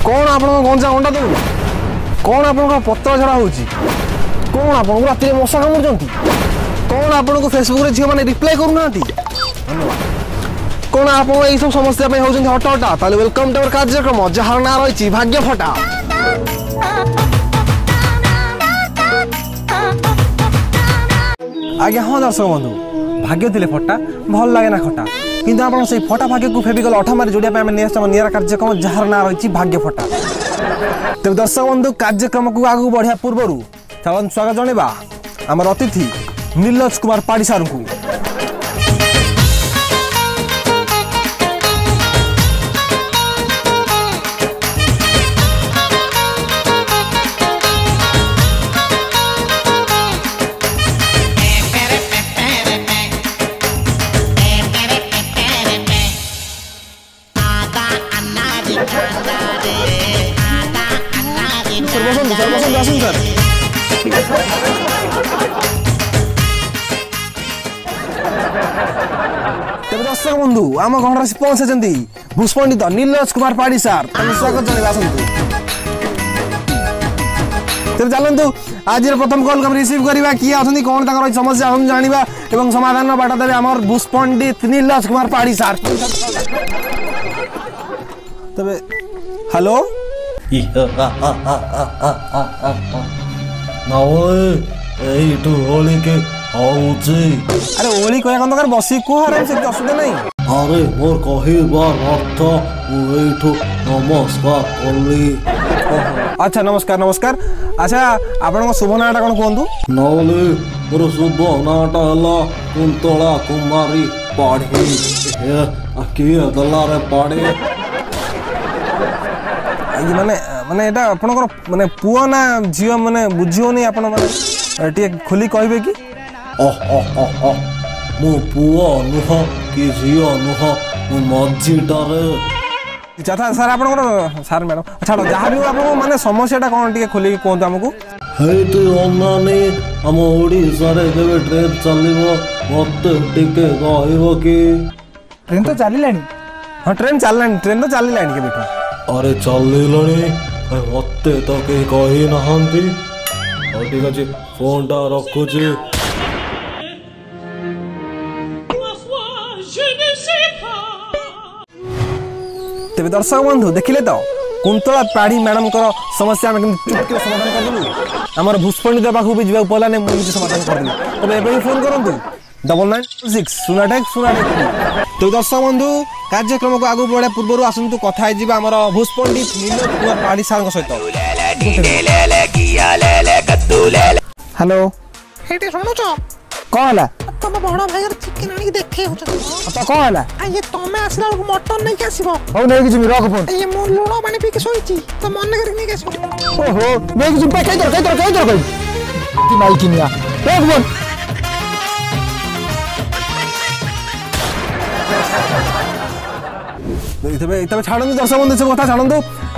कौन आपण गंजा अंडा दउन कौन आपण पत्र झड़ा होची कौन आपण राति मशा कामुचंती कौन आपण फेसबुक रे झियो माने रिप्लाई करू नांती कौन आपण एई सब समस्या पे होचंती हटा हटा ताले वेलकम टू आवर कार्यक्रम जहार ना रहिछि भाग्य फटा आज्ञा हाँ दर्शक बंधु भाग्य थिले फटा भल लागे ना खटा किंतु आपण से फटा भाग्य को फेबिकल अठा मारी जोड़िया पे निरा कार्यक्रम जहार ना रही भाग्य फटा तेज दर्शक बंधु कार्यक्रम को आगू बढ़िया पूर्व चलन स्वागत जनवा आम अतिथि नीलज कुमार पाड़ी सार को दर्शक बंधु आम घर पहुंचे भूषपंडित नीलज कुमार पाड़ी सार स्वागत जन चलतु आज प्रथम कॉल को रिसीव करवा किए कौन तक समस्या हम जाना और समाधान बाट देवे आम भूषपंडित नीलज कुमार पाड़ी सार तबे हेलो अरे ओली कह दरकार बसी कह असुविधा नहीं अरे मोर कहबार अर्थ नमस्कार कली अच्छा नमस्कार नमस्कार अच्छा आपण शुभ नाटा कौन कहतु नवले मोर शुभ नाटा है कुंतला कुमारी पाढ़ी किए दलारे पाढ़ी माने माने एटा आपनकर माने पुओ ना झियो माने बुझियोनी आपण माने टिके खुली कहबे कि मो पुओ नुह कि झियो नुह मो मझीटारे अच्छा सर आपनकर सर मैडम अच्छा जहाँ भी आपन माने समस्याटा कोन टिके खुली कहतु हमकु हेतु अन्नानी हम ओडिसा रे केबे ट्रेन चलिबो मते टिके कहबो कि ट्रेन तो चलिलानी हां ट्रेन तो चलिलानी के बेटा अरे चलिलानी मते तो के कहि नहंती ठीक अछि फोनटा रखुची तेरे दर्शक बंधु देखिले तो कुंतला पाड़ी मैडम समस्या में चुटकी समाधान कर देलु हमर भूषपंडित पाखु भी जीवा पला ने मुझे समाधान कर देलु तबे एबे फोन करंतु 9996 तो दर्शक बंधु कार्यक्रम को आगु बढ़ा पूर्व आसतु कथा जीवा हमर भूषपंडित नीलज कुमार पाड़ी सार सहित हेलो हेटे सुनुछ कहला तुम बड़ भाई चिकन आनी देखे हो अच्छा कहला ये तमे आसला मटन नहीं आसीबो हो नहीं कि रख फोन ये मो लुण पानी पी के सोईची तो मन कर नहीं आसीबो ओहो नहीं कि पे कई कि माई किनिया रख फोन तबे छाड़ू दर्शक बंधु सब कथा छाड़ू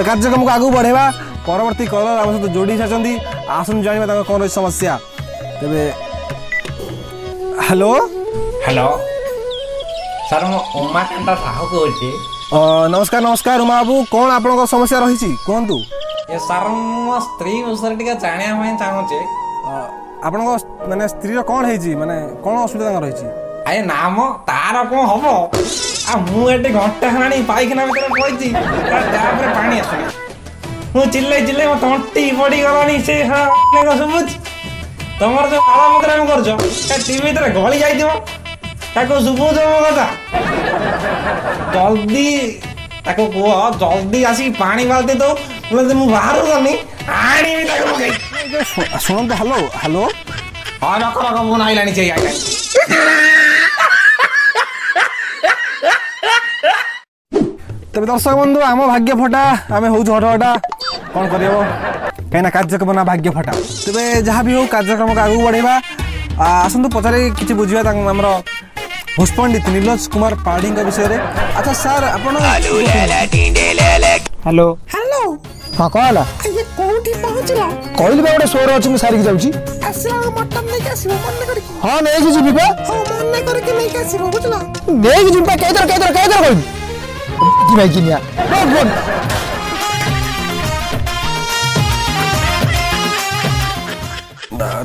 कार्यक्रम को आगू बढ़ेवा परवर्ती कलर आम सहित जोड़ी सारी आसन जाना कौन समस्या तेरे हेलो हेलो सर मो उमाकांत साहू कहूँ नमस्कार नमस्कार उमा बाबू कौन आपन समस्या रही कहतु ये सर मो स्त्री विषय टे जाना चाहूचे आपण माने स्त्री कौन है माने कौन असुविधा रही अरे नाम तार कौन हम आ मुझे घंटे हेनी पाइखाना भर पड़ी पानी आस मु चिल्ले चिल्ले मो तंटी पड़ी गलानी से शुभुच तुम जो आला मुद्राम कर टीवी तरह गली जाइए शुभुच मो कथा जल्दी कह जल्दी आसिक पानी बाल्टी दो बोले मुझे बाहर गनी आनी शुणु हेलो हेलो हाँ रख रख मुझे आईलानी चाहिए तबे दर्शक बंधु आम भाग्य फटा आम हूँ हटा कौन कर कहीं कार्यक्रम ना भाग्य फटा तेरे जहाँ भी हो कार्यक्रम को आगू बढ़ेगा आसतु पचारे कि बुझा आम भूषपंडित नीलज कुमार पाढ़ी विषय में अच्छा सर आप हेलो हेलो हाँ कहला ये कोठी पहुंचला कहली बा गोटे सोर अछि सारी जाउची आसला मटन नहीं आसीबो मन कर हां नहीं कि जीबी बा हां मन नहीं कर के नहीं आसीबो बुझला नहीं कि जीबा केदर कहली कि भाई किनिया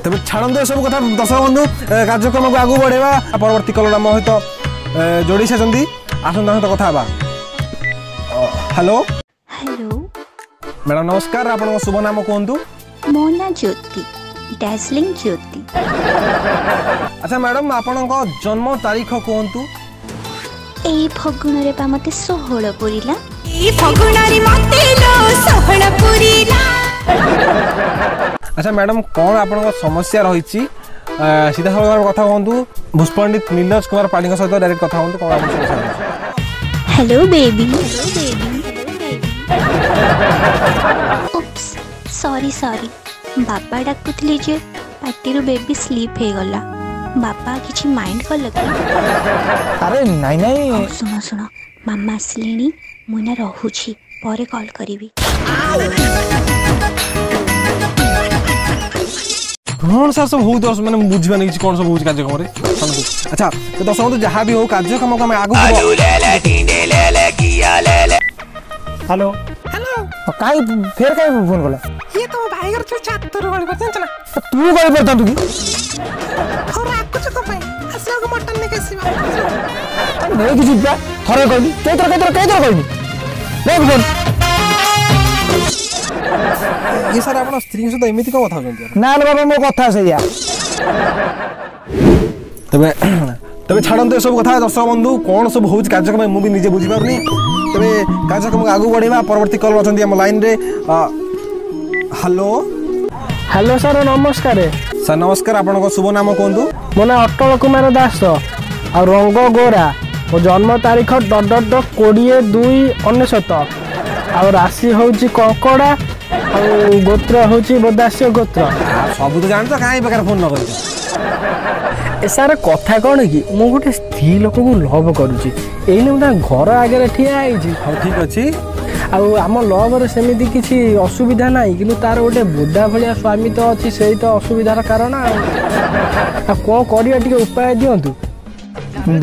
ତେବେ ଛାଡ଼ନ୍ତୁ ଏସବୁ କଥା ଦର୍ଶକ ବନ୍ଧୁ କାର୍ଯ୍ୟକ୍ରମକୁ ଆଗକୁ ବଢ଼େଇବା ପରବର୍ତ୍ତୀ କଲର ଆମ ସହିତ ଯୋଡ଼ି ସାରିଛନ୍ତି ଆସନ୍ତୁ ତାଙ୍କ ସହିତ କଥା ହେବା ହ୍ୟାଲୋ हेलो ମ୍ୟାଡ଼ାମ୍ ନମସ୍କାର ଆପଣଙ୍କ ଶୁଭ ନାମ କୁହନ୍ତୁ मो ना ज्योति डार्जिलिंग ज्योति ଆଚ୍ଛା ମ୍ୟାଡ଼ାମ୍ ଆପଣଙ୍କ ଜନ୍ମ ତାରିଖ କୁହନ୍ତୁ ए फगुण रे पा मते 16 पुरिला ଆଚ୍ଛା ମ୍ୟାଡ଼ାମ୍ କ'ଣ ଆପଣଙ୍କ ସମସ୍ୟା ରହିଛି ସିଧାସଳଖ କଥା କୁହନ୍ତୁ ଭୂଷପଣ୍ଡିତ 𝘿𝙚𝙥𝙪 ସହିତ ଡାଇରେକ୍ଟ କଥା ହୁଅନ୍ତୁ କ'ଣ ଆପଣଙ୍କ ସମସ୍ୟା ରହିଛି हेलो बेबी सॉरी सॉरी बाबा डाकुथले जे पार्टी बेबी स्लीप हे गला बाबा किछि माइंड कर लगे अरे नहीं नहीं सुनो सुनो मामा आसलेनी मुना रहुछि परे कॉल करिवि कौन सा सब होउ दर्शक माने बुझिबा नहीं कौन सब होउ कार्यक्रम रे अच्छा तो दर्शक बंधु जहां भी हो कार्यक्रम को हम आगु हेलो हेलो काई फेर काई फोन कला ये तो भाई घर से छातर गली पर चला तू गई पड़ता तू की और आपको जो भाई असला को मटन ने कैसी बात नहीं किसी पे थरे कहली केतर कहली देख फोन ये सर आपण स्त्री सहित एमिति को कथा होजंती ना बाबा मो कथा सैया तबे तबे छाड़ंतु सब कथा दर्शक बंधु कौन सब होउ कार्यक्रम मु भी निजे बुझी पारनी तबे कार्यक्रम को आगु बढ़ेबा परवर्ती कॉल अछंती हम लाइन रे हेलो हेलो सर नमस्कार सर नमस्कार आपनको शुभ नाम कोंदु मो ना अटल कुमार दास आ रंग गोरा मो जन्म तारीख //20/19 आ राशि होउची कंकड़ा आ गोत्र होउची बदास्य गोत्र सब तो जान तो काई बेकार फोन न करी ए सार कथा कौन कि मु गोटे स्त्री लोक को लव करुची एने मु घर आगे ठिया आइची हां ठीक अछि आम लव रे सेमिति किछि असुविधा नाही किंतु तार गोटे बुढ़ा भलिया स्वामी तो अछि सेही तो असुविधार कारण आ को करिया टिके उपाय दियंतु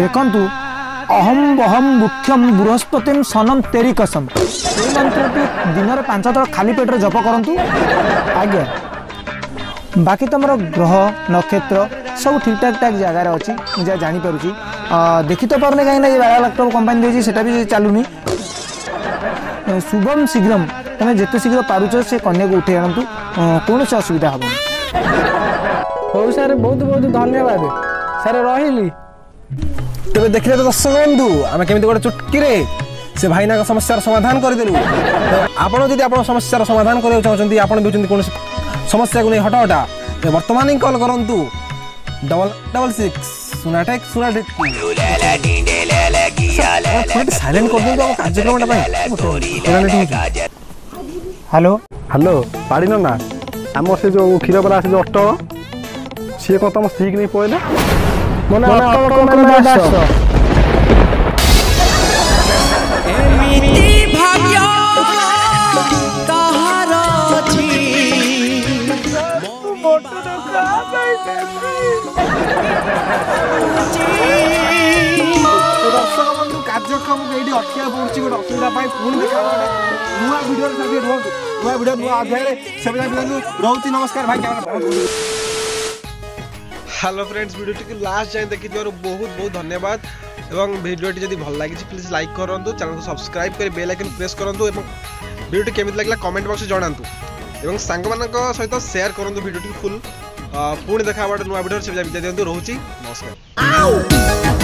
देखंतु अहम बहम मुख्यम बृहस्पतिम सनम तेरी कसम ए मंत्रटी दिन रे 5 थर खाली पेट रे जप करंतु आज्ञा बाकी तुम ग्रह नक्षत्र सब ठीक ठाक जगार अच्छी मुझे जापी देखी तो पारे कहीं बाला लैपटॉप कंपानी देती से भी चलुनी शुभम शीघ्रम तुम्हें जिते शीघ्र पारुच से कन्या को उठे आणतु कौन से असुविधा हम हो सर बहुत बहुत धन्यवाद सर रही तबे देखले तो दर्शक बंधु आमे केमिति गोटे चुटकी रे से भाईना का समस्यार समाधान कर देलु आपण जदि आपण समस्यार समाधान करे चाहछंती आपण बेचंती कोन समस्या को नै हटा वर्तमान ही कॉल करंतु 6666 साइलेंट कर दो कार्यक्रम हेलो हेलो पाड़ी ना आम से जो क्षीर वाला से जो अटल सी कौन तुम स्त्री की नहीं पड़े मन कार्यक्रम को ये अटका पड़ी गोटे असुविधा पुणी देखा नुआ भिडियो नुआ भिडियो नुआ अध्याय रोची नमस्कार भाई hello friends video T last जाए देखी बहुत बहुत धन्यवाद एवं वीडियो जब भल लगी प्लीज लाइक करूँ चैनल को सब्सक्राइब कर बेल आइकन प्रेस करूँ वीडियो टी केमिति लागला कमेंट बॉक्स जणातु एवं सांग मानक सहित शेयर करूँ वीडियो टी फुल पुणी देखा नुआ वीडियो से विदा दिंतु रोची नमस्कार।